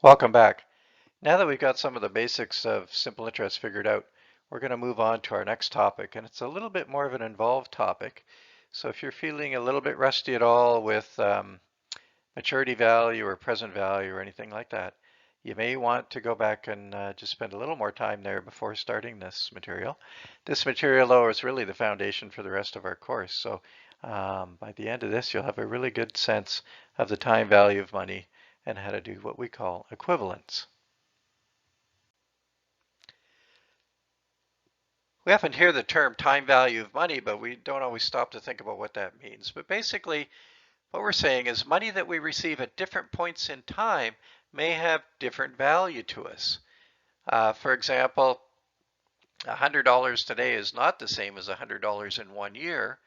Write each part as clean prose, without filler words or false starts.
Welcome back. Now that we've got some of the basics of simple interest figured out, we're going to move on to our next topic, and it's a little bit more of an involved topic. So if you're feeling a little bit rusty at all with maturity value or present value or anything like that, you may want to go back and just spend a little more time there before starting this material. This material, though, is really the foundation for the rest of our course. So by the end of this, you'll have a really good sense of the time value of money and how to do what we call equivalence. We often hear the term time value of money, but we don't always stop to think about what that means. But basically, what we're saying is money that we receive at different points in time may have different value to us. For example, $100 today is not the same as $100 in 1 year.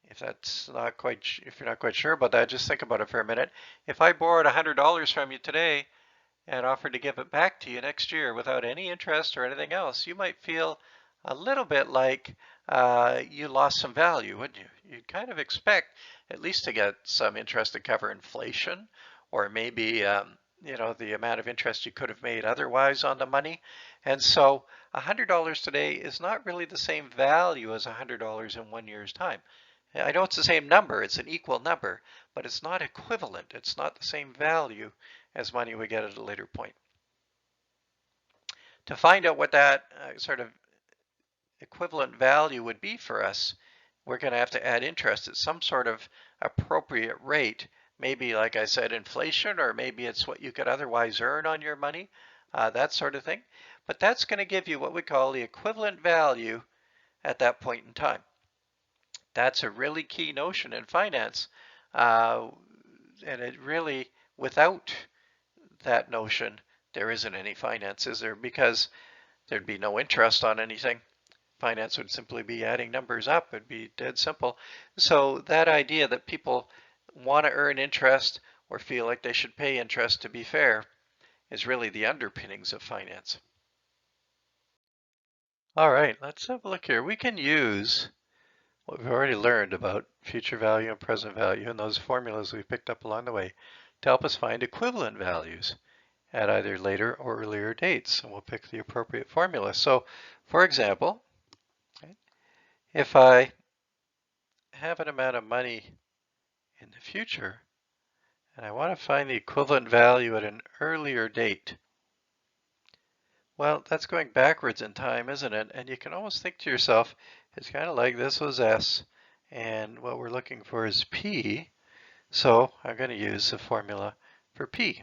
If you're not quite sure about that, just think about it for a minute. If I borrowed $100 from you today and offered to give it back to you next year without any interest or anything else, you might feel a little bit like you lost some value, wouldn't you? You'd kind of expect at least to get some interest to cover inflation, or maybe the amount of interest you could have made otherwise on the money. And so $100 today is not really the same value as $100 in 1 year's time. I know it's the same number, it's an equal number, but it's not equivalent. It's not the same value as money we get at a later point. To find out what that sort of equivalent value would be for us, we're going to have to add interest at some sort of appropriate rate. Maybe, like I said, inflation, or maybe it's what you could otherwise earn on your money, that sort of thing. But that's going to give you what we call the equivalent value at that point in time. That's a really key notion in finance. And it really, without that notion, there isn't any finance, is there? Because there'd be no interest on anything. Finance would simply be adding numbers up. It'd be dead simple. So that idea that people want to earn interest or feel like they should pay interest to be fair is really the underpinnings of finance. All right, let's have a look here. We can use what we've already learned about future value and present value and those formulas we picked up along the way to help us find equivalent values at either later or earlier dates. And we'll pick the appropriate formula. So, for example, if I have an amount of money in the future and I want to find the equivalent value at an earlier date, well, that's going backwards in time, isn't it? And you can almost think to yourself, it's kind of like this was S, and what we're looking for is P. So I'm going to use the formula for P.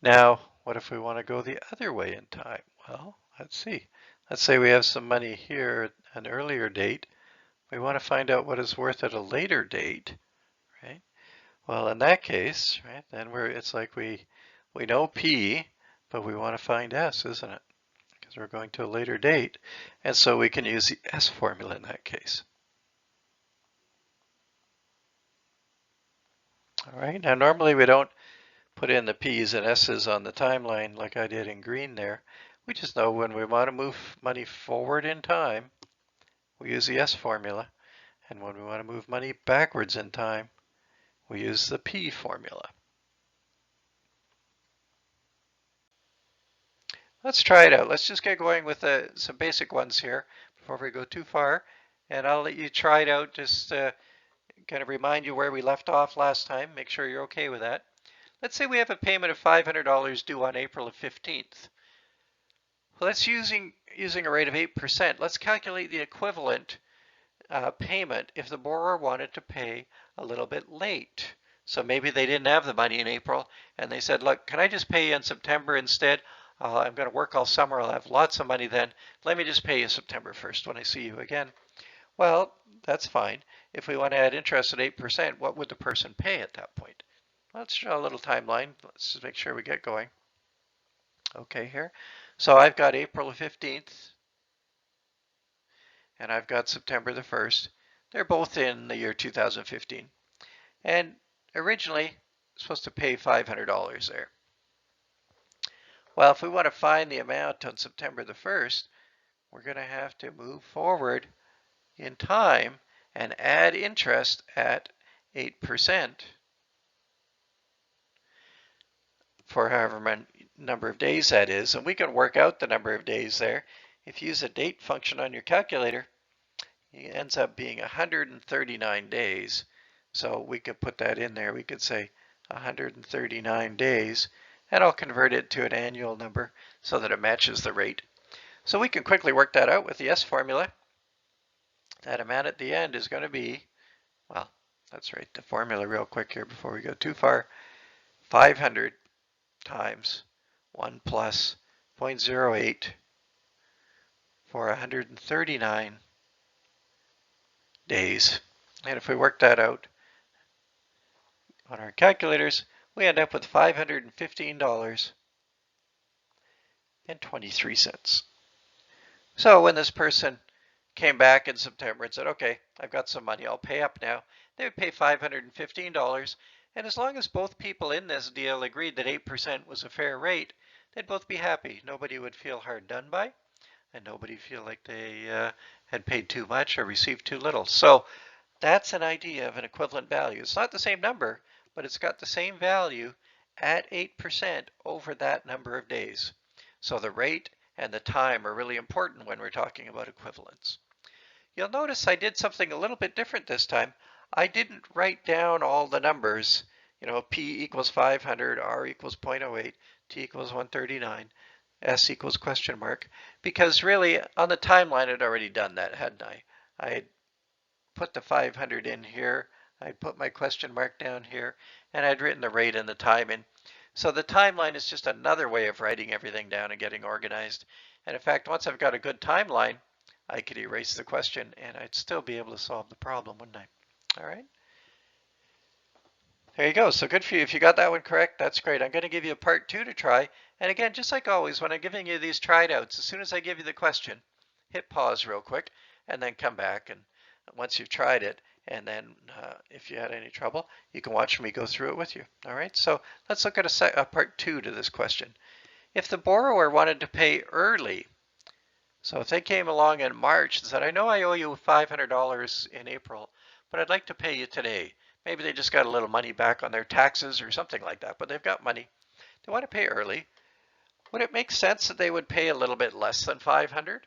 Now, what if we want to go the other way in time? Well, let's see. Let's say we have some money here at an earlier date. We want to find out what it's worth at a later date, right? Well, in that case, right, then it's like we know P, but we want to find S, isn't it? Because we're going to a later date. And so we can use the S formula in that case. All right, now normally we don't put in the P's and S's on the timeline like I did in green there. We just know when we want to move money forward in time, we use the S formula. And when we want to move money backwards in time, we use the P formula. Let's try it out. Let's just get going with some basic ones here before we go too far. And I'll let you try it out, just to kind of remind you where we left off last time. Make sure you're okay with that. Let's say we have a payment of $500 due on April 15th. Well, that's using a rate of 8%. Let's calculate the equivalent payment if the borrower wanted to pay a little bit late. So maybe they didn't have the money in April and they said, look, can I just pay you in September instead? I'm going to work all summer. I'll have lots of money then. Let me just pay you September 1st when I see you again. Well, that's fine. If we want to add interest at 8%, what would the person pay at that point? Let's draw a little timeline. Let's just make sure we get going. Okay, here. So I've got April 15th and I've got September the 1st. They're both in the year 2015. And originally, supposed to pay $500 there. Well, if we want to find the amount on September the 1st, we're going to have to move forward in time and add interest at 8% for however many number of days that is. And we can work out the number of days there. If you use a date function on your calculator, it ends up being 139 days. So we could put that in there. We could say 139 days, and I'll convert it to an annual number so that it matches the rate. So we can quickly work that out with the S formula. That amount at the end is going to be, well, let's write the formula real quick here before we go too far. 500 times 1 plus 0.08 for 139 days. And if we work that out on our calculators, we end up with $515.23. So when this person came back in September and said, okay, I've got some money, I'll pay up now, they would pay $515. And as long as both people in this deal agreed that 8% was a fair rate, they'd both be happy. Nobody would feel hard done by, and nobody feel like they had paid too much or received too little. So that's an idea of an equivalent value. It's not the same number, but it's got the same value at 8% over that number of days. So the rate and the time are really important when we're talking about equivalence. You'll notice I did something a little bit different this time. I didn't write down all the numbers, P equals 500, R equals 0.08, T equals 139, S equals question mark, because really on the timeline I'd already done that, hadn't I? I had put the 500 in here, I'd put my question mark down here, and I'd written the rate and the time in. So the timeline is just another way of writing everything down and getting organized. And in fact, once I've got a good timeline, I could erase the question and I'd still be able to solve the problem, wouldn't I? All right. There you go. So good for you. If you got that one correct, that's great. I'm going to give you a part 2 to try. And again, just like always, when I'm giving you these tried outs, as soon as I give you the question, hit pause real quick and then come back. And once you've tried it, and then if you had any trouble, you can watch me go through it with you. All right. So let's look at a part 2 to this question. If the borrower wanted to pay early, so if they came along in March and said, I know I owe you $500 in April, but I'd like to pay you today. Maybe they just got a little money back on their taxes or something like that, but they've got money. They want to pay early. Would it make sense that they would pay a little bit less than 500?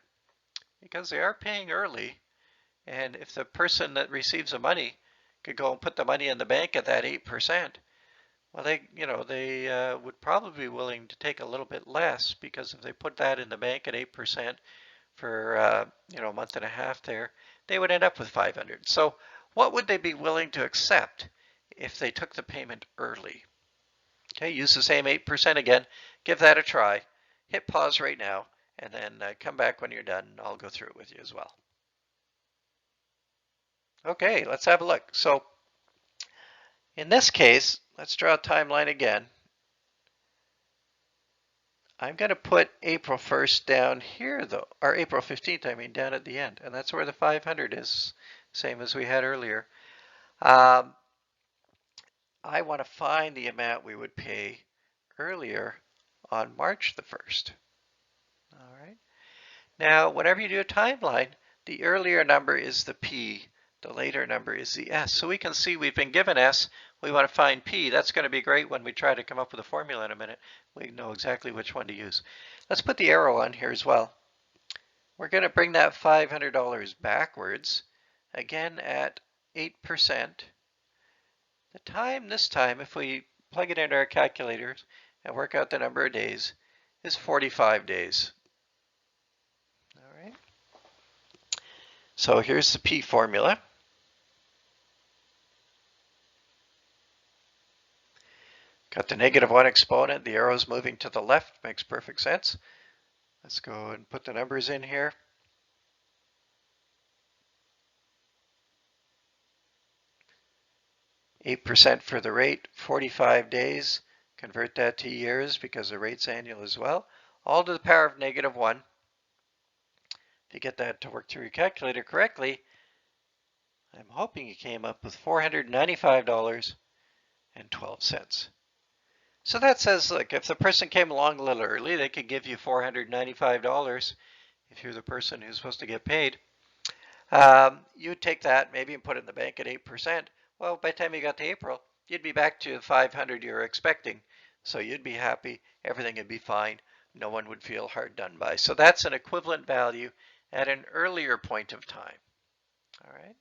Because they are paying early, and if the person that receives the money could go and put the money in the bank at that 8%, well, they would probably be willing to take a little bit less, because if they put that in the bank at 8% for a month and a half there, they would end up with 500. So what would they be willing to accept if they took the payment early? Okay, use the same 8% again. Give that a try. Hit pause right now, and then come back when you're done. I'll go through it with you as well. Okay, let's have a look. So in this case, let's draw a timeline again. I'm going to put April 1st down here, though, or April 15th, I mean, down at the end. And that's where the 500 is, same as we had earlier. I want to find the amount we would pay earlier on March the 1st. All right. Now, whenever you do a timeline, the earlier number is the P, the later number is the S. So we can see we've been given S, we want to find P. That's going to be great when we try to come up with a formula in a minute. We know exactly which one to use. Let's put the arrow on here as well. We're going to bring that $500 backwards, again at 8%. The time this time, if we plug it into our calculators and work out the number of days, is 45 days. All right. So here's the P formula. Got the -1 exponent, the arrow's moving to the left, makes perfect sense. Let's go and put the numbers in here. %8 for the rate, 45 days. Convert that to years because the rate's annual as well. All to the power of -1. If you get that to work through your calculator correctly, I'm hoping you came up with $495.12. So that says, look, if the person came along a little early, they could give you $495 if you're the person who's supposed to get paid. you'd take that maybe and put it in the bank at 8%. Well, by the time you got to April, you'd be back to 500 you were expecting. So you'd be happy, everything would be fine, no one would feel hard done by. So that's an equivalent value at an earlier point of time. All right.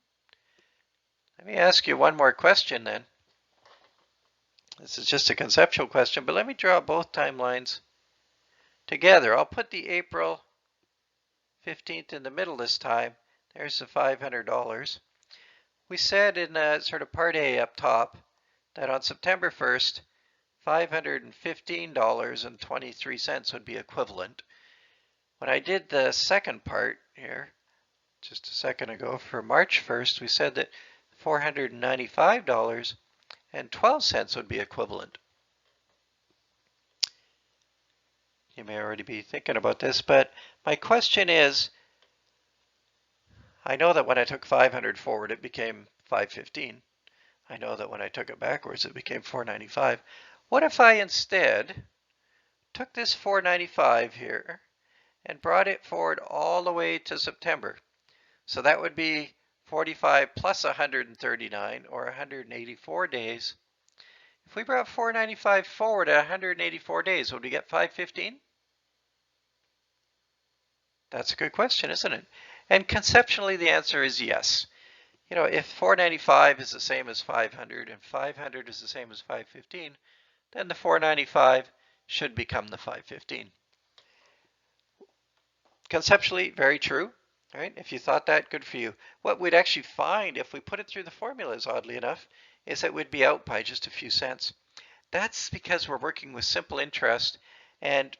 Let me ask you one more question then. This is just a conceptual question, but let me draw both timelines together. I'll put the April 15th in the middle this time. There's the $500. We said in sort of part A up top that on September 1st, $515.23 would be equivalent. When I did the second part here, just a second ago, for March 1st, we said that $495.12 would be equivalent. You may already be thinking about this, but my question is, I know that when I took 500 forward, it became 515. I know that when I took it backwards, it became 495. What if I instead took this 495 here and brought it forward all the way to September? So that would be 45 plus 139, or 184 days. If we brought 495 forward at 184 days, would we get 515? That's a good question, isn't it? And conceptually, the answer is yes. You know, if 495 is the same as 500 and 500 is the same as 515, then the 495 should become the 515. Conceptually, very true, right? If you thought that, good for you. What we'd actually find if we put it through the formulas, oddly enough, is that we'd be out by just a few cents. That's because we're working with simple interest, and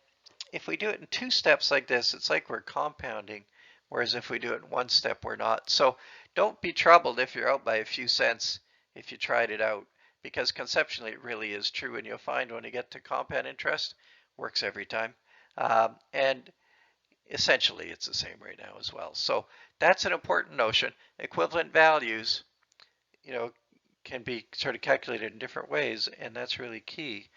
if we do it in two steps like this, it's like we're compounding, whereas if we do it in one step, we're not. So don't be troubled if you're out by a few cents if you tried it out, because conceptually it really is true, and you'll find when you get to compound interest, works every time. And essentially it's the same right now as well. So that's an important notion. Equivalent values, you know, can be sort of calculated in different ways, and that's really key.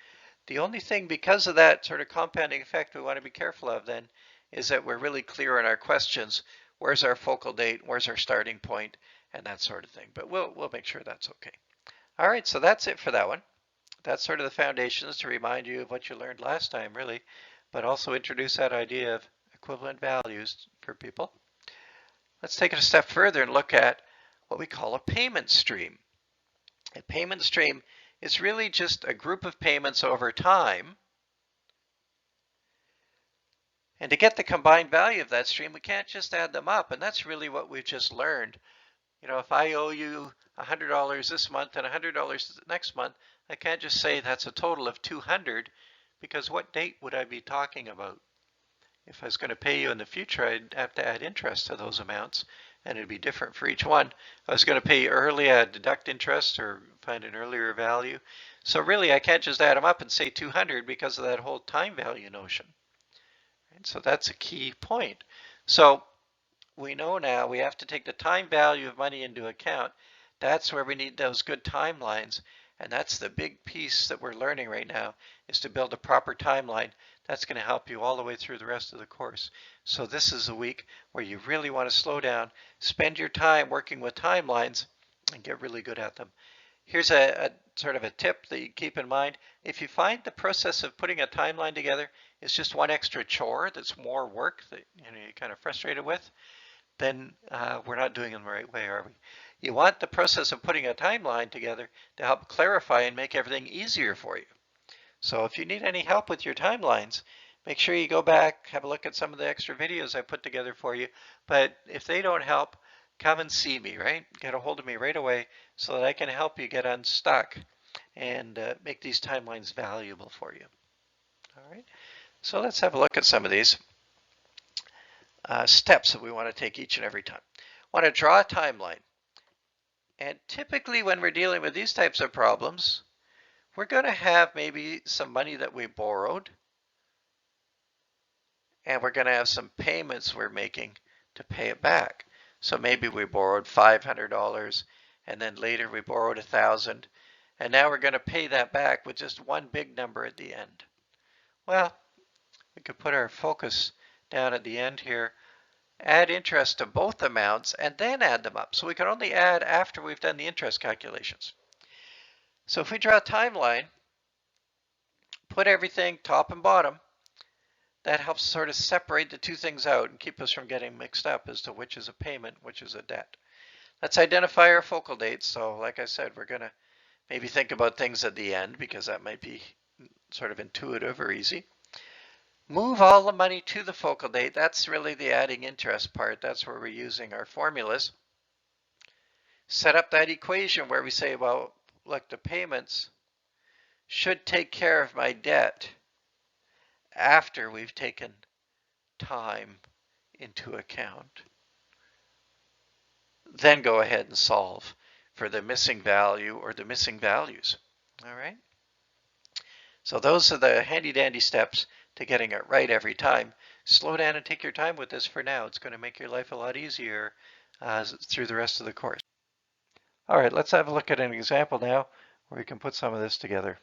The only thing, because of that sort of compounding effect, we want to be careful of then is that we're really clear in our questions. Where's our focal date? Where's our starting point? And that sort of thing. But we'll make sure that's okay. All right, so that's it for that one. That's sort of the foundations to remind you of what you learned last time, really, but also introduce that idea of equivalent values for people. Let's take it a step further and look at what we call a payment stream. A payment stream is really just a group of payments over time. And to get the combined value of that stream, we can't just add them up. And that's really what we've just learned. You know, if I owe you $100 this month and $100 next month, I can't just say that's a total of 200, because what date would I be talking about? If I was going to pay you in the future, I'd have to add interest to those amounts, and it'd be different for each one. If I was going to pay you early, I'd deduct interest or find an earlier value. So really, I can't just add them up and say 200 because of that whole time value notion. And so that's a key point. So we know now we have to take the time value of money into account. That's where we need those good timelines. And that's the big piece that we're learning right now, is to build a proper timeline. That's going to help you all the way through the rest of the course. So this is a week where you really want to slow down, spend your time working with timelines, and get really good at them. Here's a sort of a tip that you keep in mind. If you find the process of putting a timeline together is just one extra chore that's more work that you're kind of frustrated with, then we're not doing it in the right way, are we? You want the process of putting a timeline together to help clarify and make everything easier for you. So if you need any help with your timelines, make sure you go back, have a look at some of the extra videos I put together for you. But if they don't help, come and see me, right? Get a hold of me right away so that I can help you get unstuck and make these timelines valuable for you. All right, so let's have a look at some of these steps that we want to take each and every time. Want to draw a timeline. And typically when we're dealing with these types of problems, we're going to have maybe some money that we borrowed, and we're going to have some payments we're making to pay it back. So maybe we borrowed $500, and then later we borrowed $1,000, and now we're going to pay that back with just one big number at the end. Well, we could put our focus down at the end here. add interest to both amounts, and then add them up. So we can only add after we've done the interest calculations. So if we draw a timeline, put everything top and bottom, that helps sort of separate the two things out and keep us from getting mixed up as to which is a payment, which is a debt. Let's identify our focal dates. So like I said, we're going to maybe think about things at the end because that might be sort of intuitive or easy. Move all the money to the focal date. That's really the adding interest part. That's where we're using our formulas. Set up that equation where we say, well, look, the payments should take care of my debt after we've taken time into account. Then go ahead and solve for the missing value or the missing values. All right. So those are the handy dandy steps to getting it right every time. Slow down and take your time with this for now. It's going to make your life a lot easier through the rest of the course. All right, let's have a look at an example now where we can put some of this together.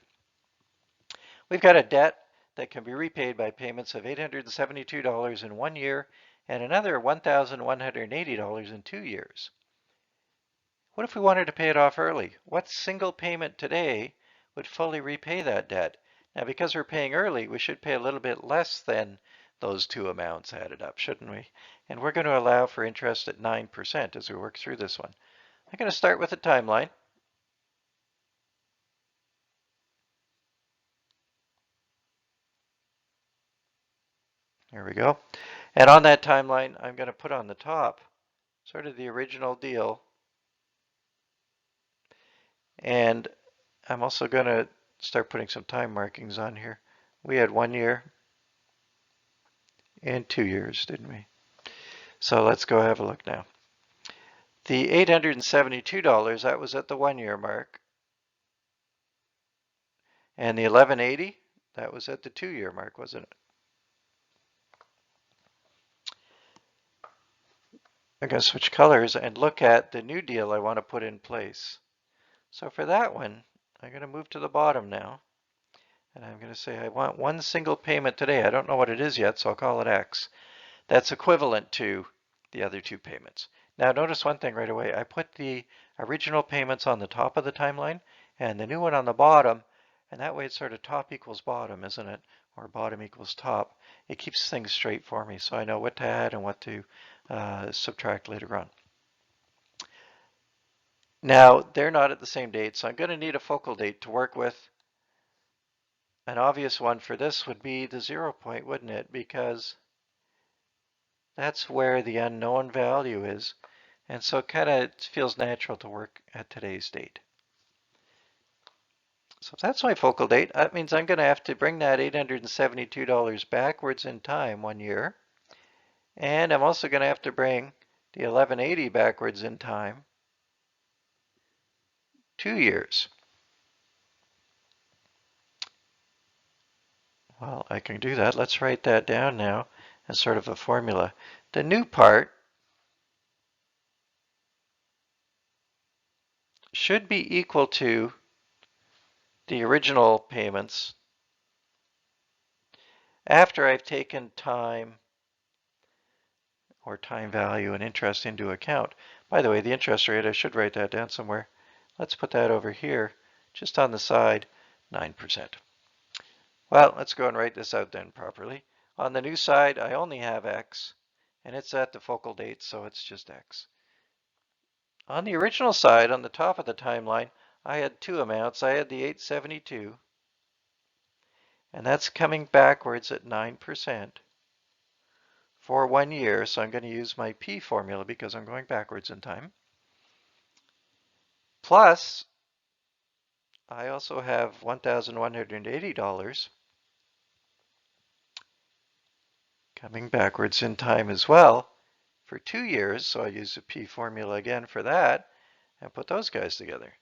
We've got a debt that can be repaid by payments of $872 in 1 year and another $1,180 in 2 years. What if we wanted to pay it off early? What single payment today would fully repay that debt? Now, because we're paying early, we should pay a little bit less than those two amounts added up, shouldn't we? And we're going to allow for interest at 9% as we work through this one. I'm going to start with a timeline. There we go. And on that timeline, I'm going to put on the top sort of the original deal. And I'm also going to start putting some time markings on here. We had 1 year and 2 years, didn't we? So let's go have a look now. The $872, that was at the 1 year mark. And the $1,180, that was at the 2 year mark, wasn't it? I'm going to switch colors and look at the new deal I want to put in place. So for that one, I'm going to move to the bottom now. And I'm going to say I want one single payment today. I don't know what it is yet, so I'll call it X. That's equivalent to the other two payments. Now notice one thing right away. I put the original payments on the top of the timeline and the new one on the bottom, and that way it's sort of top equals bottom, isn't it? Or bottom equals top. It keeps things straight for me so I know what to add and what to subtract later on. Now they're not at the same date, so I'm going to need a focal date to work with. An obvious one for this would be the 0 point, wouldn't it? Because that's where the unknown value is. And so it kind of feels natural to work at today's date. So if that's my focal date, that means I'm going to have to bring that $872 backwards in time 1 year. And I'm also going to have to bring the $1,180 backwards in time 2 years. Well, I can do that. Let's write that down now as sort of a formula. The new part should be equal to the original payments after I've taken time or time value and interest into account. By the way, the interest rate, I should write that down somewhere. Let's put that over here, just on the side, 9%. Well, let's go and write this out then properly. On the new side, I only have X, and it's at the focal date, so it's just X. On the original side, on the top of the timeline, I had two amounts. I had the 872, and that's coming backwards at 9% for 1 year. So I'm going to use my P formula because I'm going backwards in time. Plus, I also have $1,180 coming backwards in time as well for 2 years. So I use the P formula again for that and put those guys together.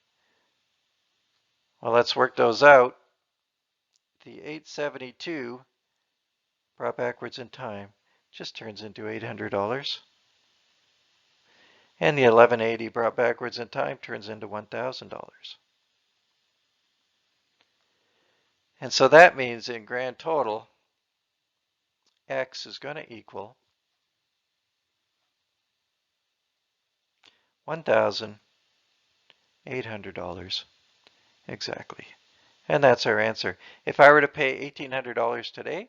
Well, let's work those out. The 872 brought backwards in time just turns into $800. And the 1180 brought backwards in time turns into $1,000. And so that means in grand total, X is going to equal $1,800 exactly. And that's our answer. If I were to pay $1,800 today,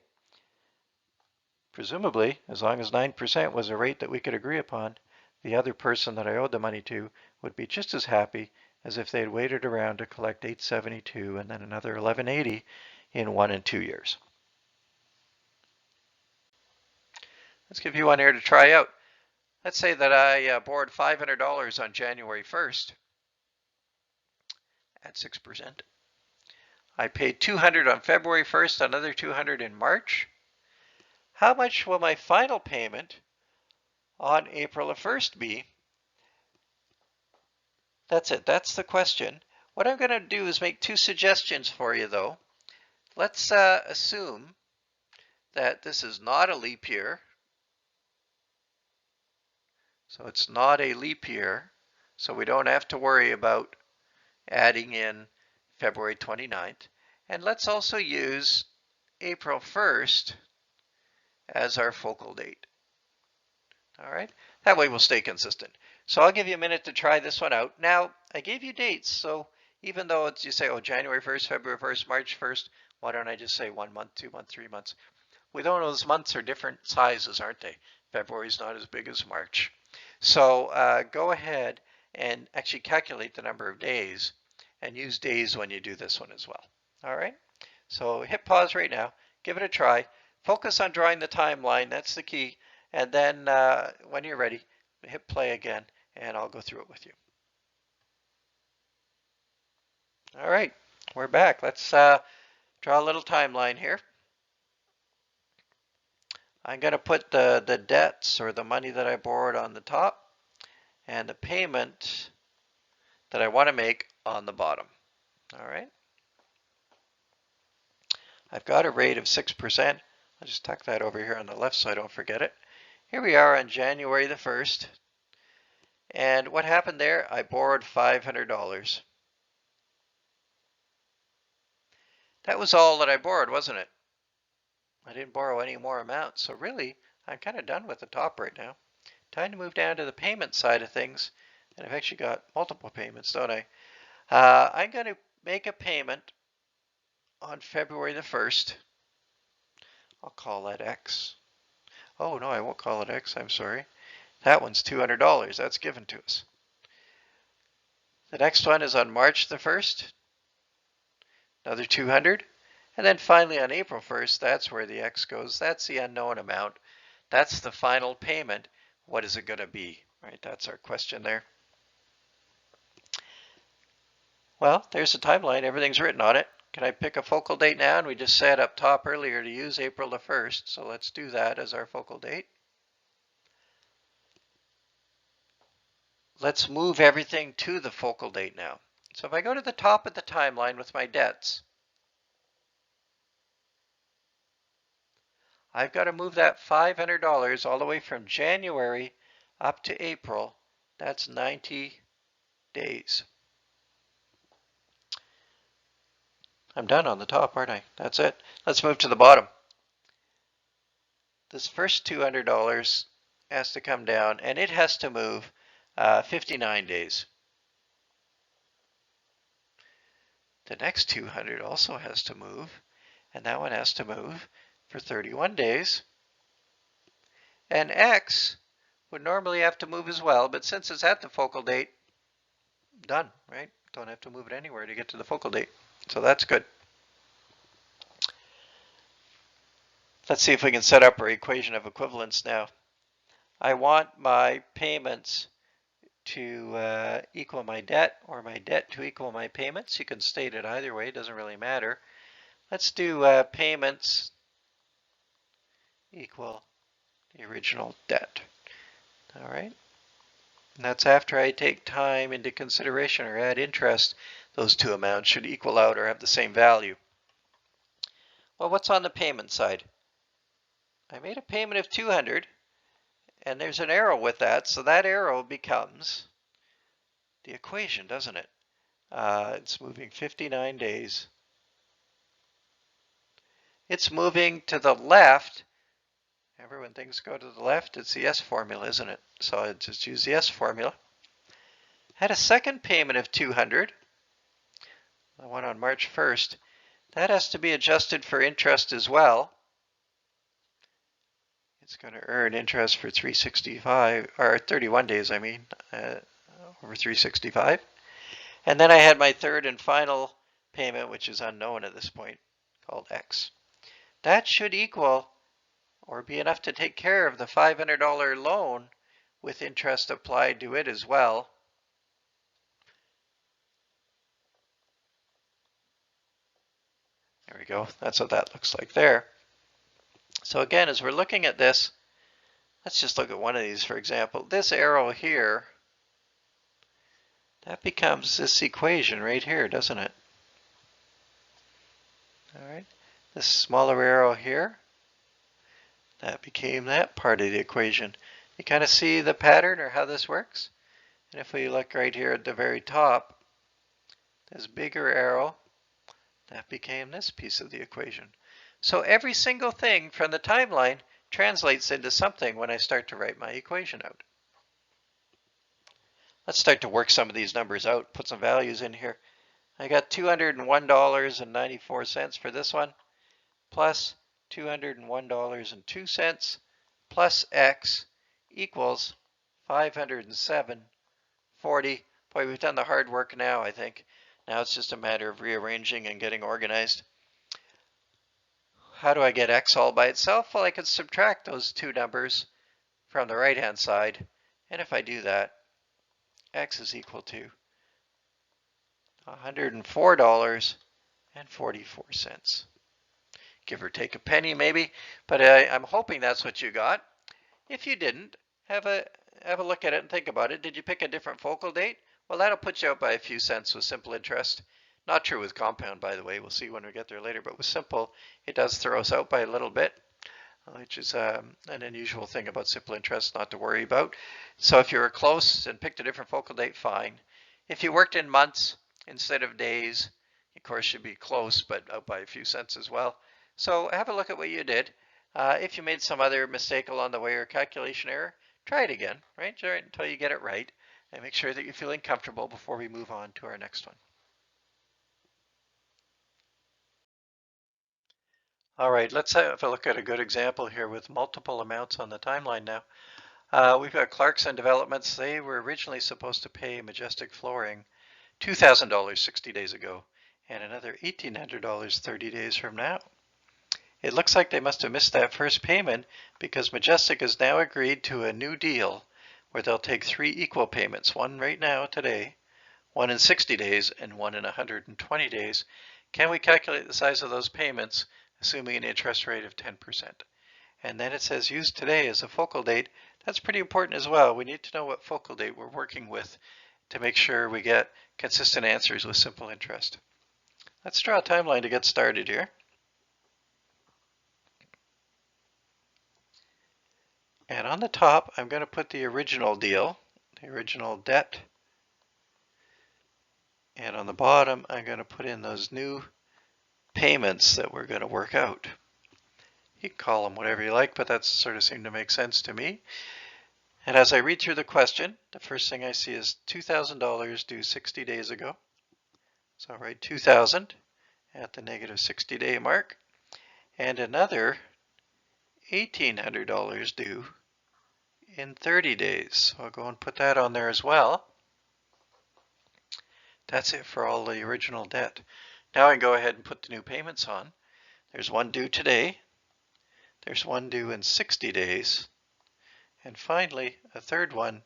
presumably, as long as 9% was a rate that we could agree upon, the other person that I owed the money to would be just as happy as if they had waited around to collect $872 and then another $1,180 in 1 and 2 years. Let's give you one here to try out. Let's say that I borrowed $500 on January 1st at 6%. I paid $200 on February 1st, another $200 in March. How much will my final payment on April 1st be? That's it. That's the question. What I'm going to do is make two suggestions for you, though. Let's assume that this is not a leap year. So it's not a leap year. So we don't have to worry about adding in February 29th. And let's also use April 1st as our focal date. All right, that way we'll stay consistent. So I'll give you a minute to try this one out. Now, I gave you dates, so even though it's, you say, oh, January 1st, February 1st, March 1st, why don't I just say 1 month, 2 months, 3 months? We know those months are different sizes, aren't they? February's not as big as March. So go ahead and actually calculate the number of days and use days when you do this one as well. All right, so hit pause right now, give it a try, focus on drawing the timeline, that's the key, and then when you're ready, hit play again and I'll go through it with you. All right, we're back. Let's draw a little timeline here. I'm going to put the debts or the money that I borrowed on the top and the payment that I want to make on the bottom. All right. I've got a rate of 6%. I'll just tuck that over here on the left so I don't forget it. Here we are on January the 1st. And what happened there? I borrowed $500. That was all that I borrowed, wasn't it? I didn't borrow any more amounts. So really, I'm kind of done with the top right now. Time to move down to the payment side of things. And I've actually got multiple payments, don't I? I'm going to make a payment on February the 1st. I'll call that X. Oh, no, I won't call it X. I'm sorry. That one's $200. That's given to us. The next one is on March the 1st. Another 200. And then finally on April 1st, that's where the X goes. That's the unknown amount. That's the final payment. What is it going to be? Right? That's our question there. Well, there's the timeline. Everything's written on it. Can I pick a focal date now? And we just said up top earlier to use April the 1st. So let's do that as our focal date. Let's move everything to the focal date now. So if I go to the top of the timeline with my debts, I've got to move that $500 all the way from January up to April. That's 90 days. I'm done on the top, aren't I? That's it. Let's move to the bottom. This first $200 has to come down, and it has to move 59 days. The next 200 also has to move, and that one has to move for 31 days. And X would normally have to move as well, but since it's at the focal date, done, right? Don't have to move it anywhere to get to the focal date. So that's good. Let's see if we can set up our equation of equivalence now. I want my payments to equal my debt, or my debt to equal my payments. You can state it either way, it doesn't really matter. Let's do payments equal the original debt. All right. And that's after I take time into consideration or add interest. Those two amounts should equal out or have the same value. Well, what's on the payment side? I made a payment of 200, and there's an arrow with that, so that arrow becomes the equation, doesn't it? It's moving 59 days. It's moving to the left. Remember, when things go to the left, it's the S formula, isn't it? So I just use the S formula. had a second payment of $200, the one on March 1st. That has to be adjusted for interest as well. It's going to earn interest for 365, or 31 days, I mean, over 365. And then I had my third and final payment, which is unknown at this point, called X. That should equal or be enough to take care of the $500 loan with interest applied to it as well. There we go. That's what that looks like there. So again, as we're looking at this, let's just look at one of these, for example. This arrow here, that becomes this equation right here, doesn't it? All right. This smaller arrow here, that became that part of the equation. You kind of see the pattern or how this works? And if we look right here at the very top, this bigger arrow, that became this piece of the equation. So every single thing from the timeline translates into something when I start to write my equation out. Let's start to work some of these numbers out, put some values in here. I got $201.94 for this one, plus $201.02, plus X equals 507.40. Boy, we've done the hard work now, I think. Now it's just a matter of rearranging and getting organized. How do I get X all by itself? Well, I could subtract those two numbers from the right-hand side. And if I do that, X is equal to $104.44. Give or take a penny maybe, but I'm hoping that's what you got. If you didn't, have a look at it and think about it. Did you pick a different focal date? Well, that'll put you out by a few cents with simple interest. Not true with compound, by the way. We'll see when we get there later. But with simple, it does throw us out by a little bit, which is an unusual thing about simple interest not to worry about. So if you were close and picked a different focal date, fine. If you worked in months instead of days, of course, you'd be close, but out by a few cents as well. So have a look at what you did. If you made some other mistake along the way or calculation error, try it again, right? Try it until you get it right, and make sure that you're feeling comfortable before we move on to our next one. All right, let's have a look at a good example here with multiple amounts on the timeline now. We've got Clarkson Developments. They were originally supposed to pay Majestic Flooring $2,000 60 days ago and another $1,800 30 days from now. It looks like they must have missed that first payment because Majestic has now agreed to a new deal where they'll take 3 equal payments, one right now today, one in 60 days, and one in 120 days. Can we calculate the size of those payments, assuming an interest rate of 10%? And then it says use today as a focal date. That's pretty important as well. We need to know what focal date we're working with to make sure we get consistent answers with simple interest. Let's draw a timeline to get started here. And on the top, I'm going to put the original deal, the original debt. And on the bottom, I'm going to put in those new payments that we're going to work out. You can call them whatever you like, but that sort of seemed to make sense to me. And as I read through the question, the first thing I see is $2,000 due 60 days ago. So I'll write 2,000 at the negative 60-day mark. And another $1,800 due in 30 days. So I'll go and put that on there as well. That's it for all the original debt. Now I can go ahead and put the new payments on. There's one due today. There's one due in 60 days. And finally, a third one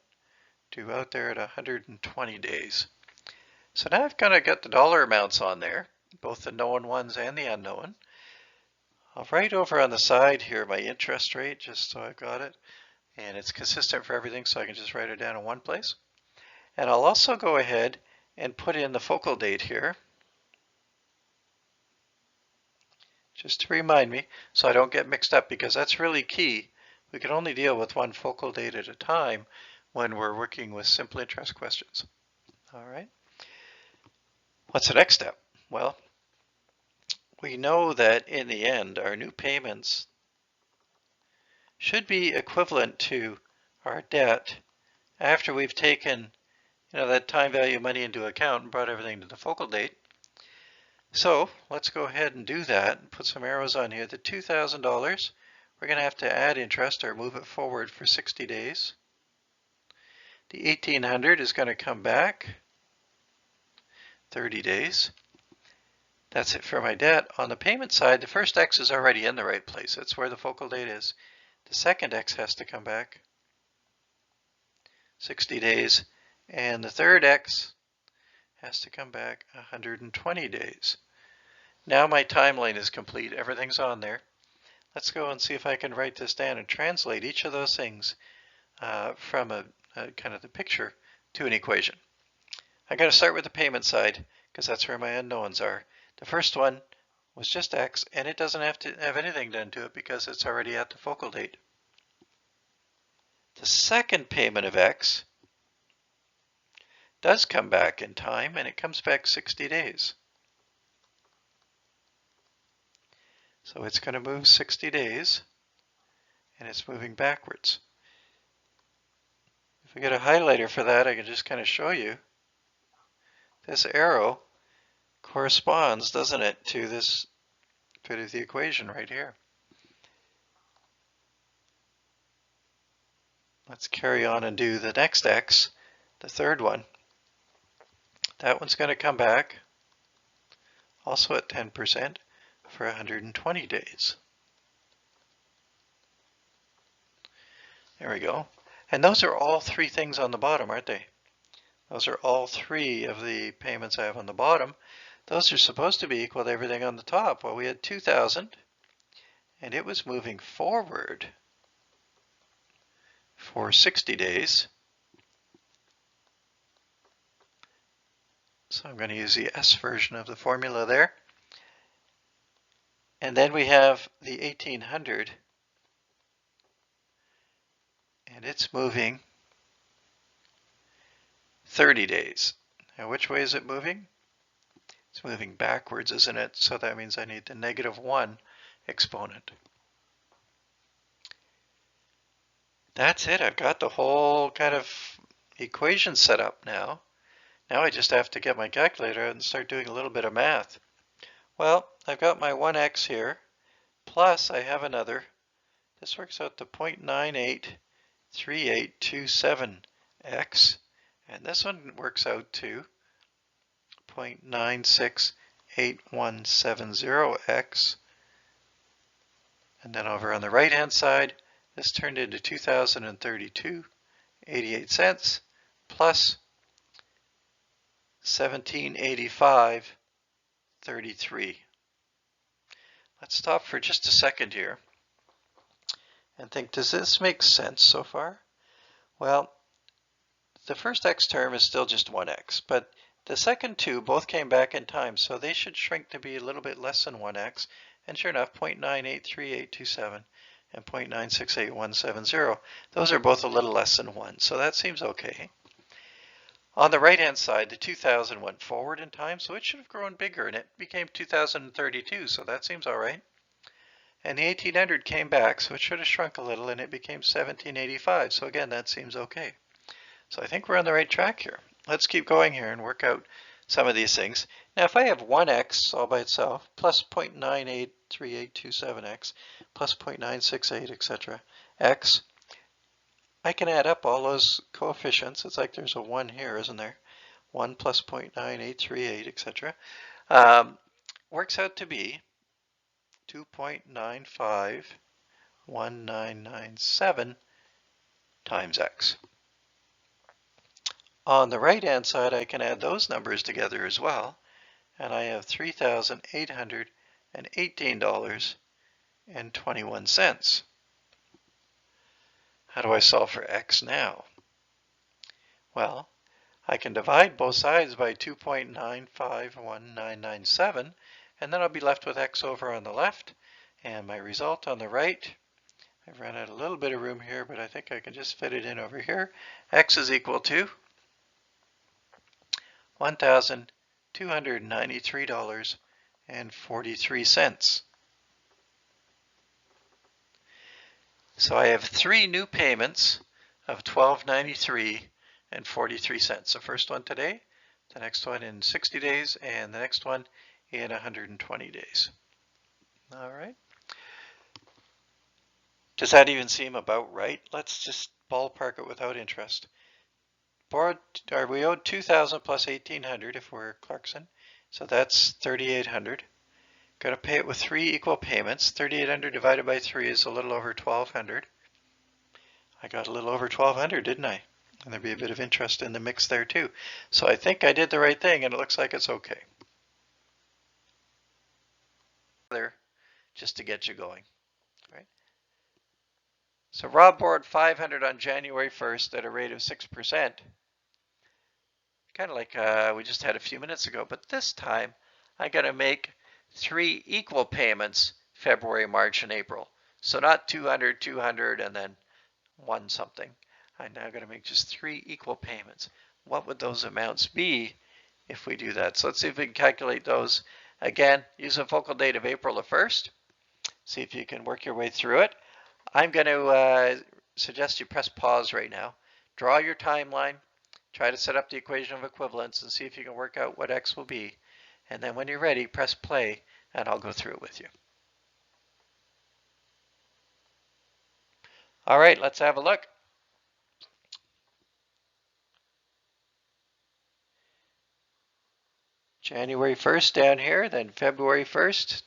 due out there at 120 days. So now I've kind of got the dollar amounts on there, both the known ones and the unknown. I'll write over on the side here my interest rate, just so I've got it. And it's consistent for everything, so I can just write it down in one place. And I'll also go ahead and put in the focal date here, just to remind me so I don't get mixed up, because that's really key. We can only deal with one focal date at a time when we're working with simple interest questions. All right. What's the next step? Well, we know that in the end, our new payments should be equivalent to our debt after we've taken that time value of money into account and brought everything to the focal date. So let's go ahead and do that and put some arrows on here. The $2,000, we're going to have to add interest or move it forward for 60 days. The $1,800 is going to come back 30 days. That's it for my debt. On the payment side, the first X is already in the right place. That's where the focal date is. The second X has to come back 60 days, and the third X has to come back 120 days. Now my timeline is complete. Everything's on there. Let's go and see if I can write this down and translate each of those things from a kind of the picture to an equation. I got to start with the payment side because that's where my unknowns are. The first one was just X, and it doesn't have to have anything done to it because it's already at the focal date. The second payment of X does come back in time, and it comes back 60 days. So it's going to move 60 days, and it's moving backwards. If we get a highlighter for that, I can just kind of show you. This arrow corresponds, doesn't it, to this bit of the equation right here. Let's carry on and do the next X, the third one. That one's going to come back also at 10% for 120 days. There we go. And those are all three things on the bottom, aren't they? Those are all three of the payments I have on the bottom. Those are supposed to be equal to everything on the top. Well, we had 2,000, and it was moving forward for 60 days. So I'm going to use the S version of the formula there. And then we have the 1,800, and it's moving 30 days. Now, which way is it moving? It's moving backwards, isn't it? So that means I need the -1 exponent. That's it. I've got the whole kind of equation set up now. Now I just have to get my calculator and start doing a little bit of math. Well, I've got my 1x here, plus I have another. This works out to 0.983827x, and this one works out to 0.968170x. And then over on the right-hand side, this turned into 2,032.88 cents plus 1785.33. Let's stop for just a second here and think, does this make sense so far? Well, the first x term is still just 1x, but the second two both came back in time, so they should shrink to be a little bit less than 1x, and sure enough, 0.983827 and 0.968170. Those are both a little less than 1, so that seems okay. On the right-hand side, the 2,000 went forward in time, so it should have grown bigger, and it became 2,032, so that seems all right. And the 1,800 came back, so it should have shrunk a little, and it became 1,785, so again, that seems okay. So I think we're on the right track here. Let's keep going here and work out some of these things. Now, if I have 1x all by itself, plus 0.983827x, plus 0.968, etc., x, I can add up all those coefficients. It's like there's a 1 here, isn't there? 1 plus 0.9838, etc. Works out to be 2.951997 times x. On the right-hand side, I can add those numbers together as well, and I have $3,818.21. How do I solve for x now? Well, I can divide both sides by 2.951997, and then I'll be left with x over on the left, and my result on the right, I've run out a little bit of room here, but I think I can just fit it in over here. X is equal to $1,293.43. So I have 3 new payments of $12.93 $1,000,000.43. The first one today, the next one in 60 days, and the next one in 120 days. All right. Does that even seem about right? Let's just ballpark it without interest. We owed 2,000 plus 1,800 if we're Clarkson, so that's 3,800. Got to pay it with 3 equal payments. 3,800 divided by 3 is a little over 1,200. I got a little over 1,200, didn't I? And there'd be a bit of interest in the mix there too. So I think I did the right thing, and it looks like it's okay. There, just to get you going, right? So Rob borrowed 500 on January 1st at a rate of 6%. Kind of like we just had a few minutes ago, but this time I got to make 3 equal payments, February, March, and April. So not 200, 200, and then 1 something. I'm now going to make just 3 equal payments. What would those amounts be if we do that? So let's see if we can calculate those. Again, use a focal date of April the 1st. See if you can work your way through it. I'm going to suggest you press pause right now. Draw your timeline. Try to set up the equation of equivalence and see if you can work out what x will be. And then when you're ready, press play, and I'll go through it with you. All right, let's have a look. January 1st down here, then February 1st,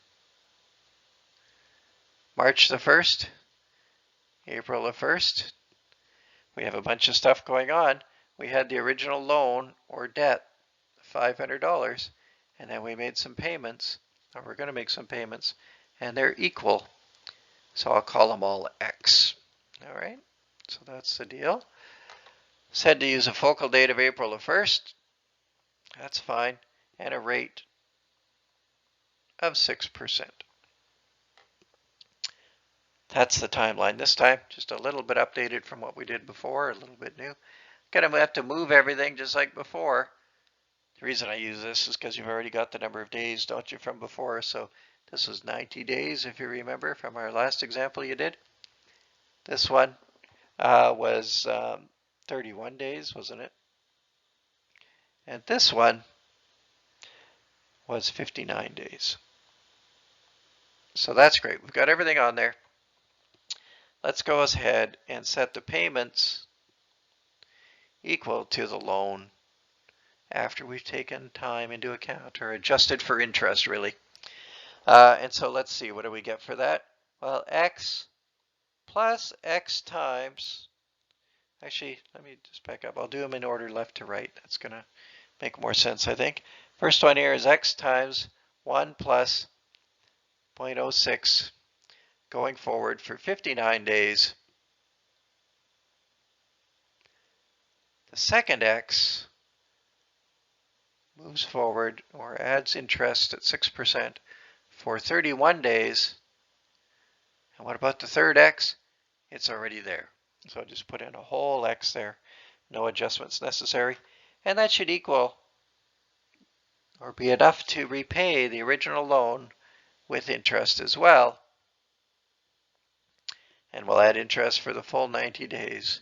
March the 1st, April the 1st. We have a bunch of stuff going on. We had the original loan or debt, $500, and then we made some payments, or we're going to make some payments, and they're equal. So I'll call them all X. All right, so that's the deal. Said to use a focal date of April the 1st. That's fine. And a rate of 6%. That's the timeline this time, just a little bit updated from what we did before, a little bit new. Gonna have to move everything just like before. The reason I use this is because you've already got the number of days, don't you, from before. So this was 90 days, if you remember, from our last example you did. This one was 31 days, wasn't it? And this one was 59 days. So that's great. We've got everything on there. Let's go ahead and set the payments equal to the loan after we've taken time into account, or adjusted for interest, really. And so let's see, what do we get for that? Well, x plus x times, actually, let me just back up. I'll do them in order left to right. That's going to make more sense, I think. First one here is x times 1 plus 0.06 going forward for 59 days. The second x moves forward or adds interest at 6% for 31 days. And what about the third x? It's already there. So just put in a whole x there. No adjustments necessary. And that should equal or be enough to repay the original loan with interest as well. And we'll add interest for the full 90 days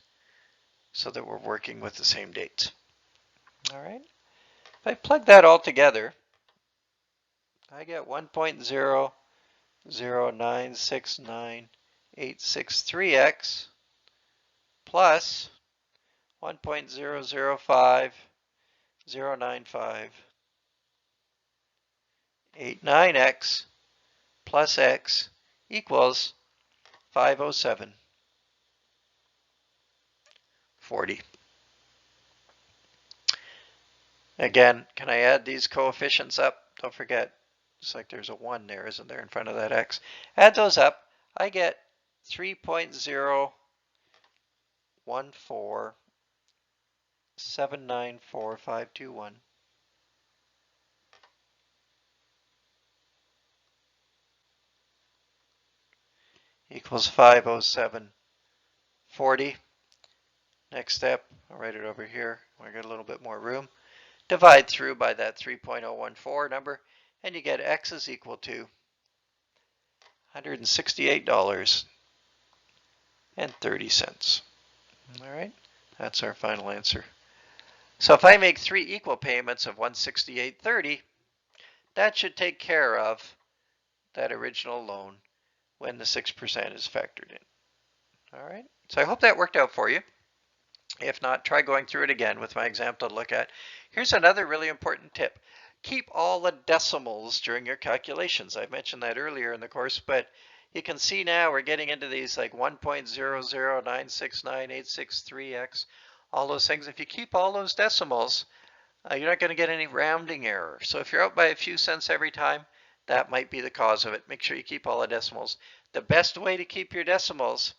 so that we're working with the same dates. All right. If I plug that all together, I get 1.00969,863x plus 1.005,095,89x plus x equals 507.40. Again, can I add these coefficients up? Don't forget, it's like there's a 1 there, isn't there, in front of that x. Add those up. I get 3.014794521. Equals 507.40. Next step, I'll write it over here. I got a little bit more room. Divide through by that 3.014 number, and you get x is equal to $168.30. All right, that's our final answer. So if I make 3 equal payments of $168.30, that should take care of that original loan when the 6% is factored in. All right. So I hope that worked out for you. If not, try going through it again with my example to look at. Here's another really important tip. Keep all the decimals during your calculations. I mentioned that earlier in the course, but you can see now we're getting into these like 1.00969863863x, all those things. If you keep all those decimals, you're not going to get any rounding error. So if you're out by a few cents every time, that might be the cause of it. Make sure you keep all the decimals. The best way to keep your decimals,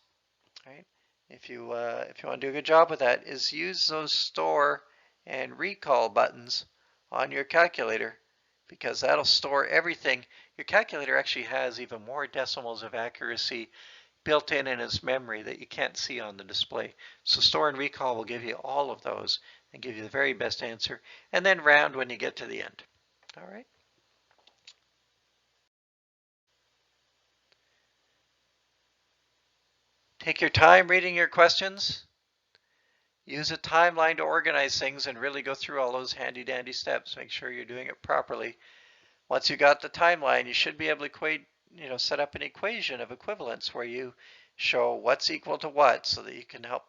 right, if you want to do a good job with that, is use those store and recall buttons on your calculator, because that'll store everything. Your calculator actually has even more decimals of accuracy built in its memory that you can't see on the display. So store and recall will give you all of those and give you the very best answer, and then round when you get to the end. All right. Take your time reading your questions. Use a timeline to organize things and really go through all those handy dandy steps. Make sure you're doing it properly. Once you got the timeline, you should be able to set up an equation of equivalence where you show what's equal to what, so that you can help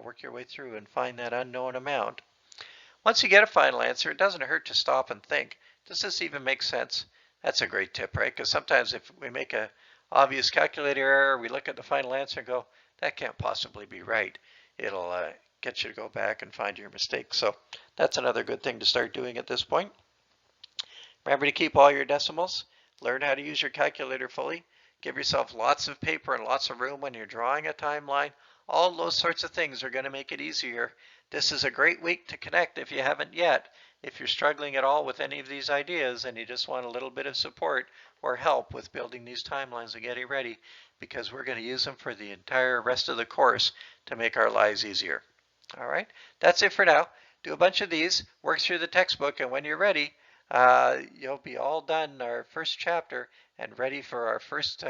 work your way through and find that unknown amount. Once you get a final answer, it doesn't hurt to stop and think, does this even make sense? That's a great tip, right? Because sometimes if we make a obvious calculator error, we look at the final answer and go, that can't possibly be right. It'll get you to go back and find your mistake. So that's another good thing to start doing at this point. Remember to keep all your decimals. Learn how to use your calculator fully. Give yourself lots of paper and lots of room when you're drawing a timeline. All those sorts of things are going to make it easier. This is a great week to connect if you haven't yet. If you're struggling at all with any of these ideas and you just want a little bit of support or help with building these timelines and getting ready, because we're going to use them for the entire rest of the course to make our lives easier. All right, that's it for now. Do a bunch of these, work through the textbook, and when you're ready, you'll be all done our first chapter and ready for our first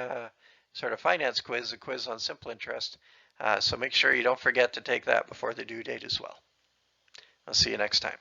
sort of finance quiz, a quiz on simple interest. So make sure you don't forget to take that before the due date as well. I'll see you next time.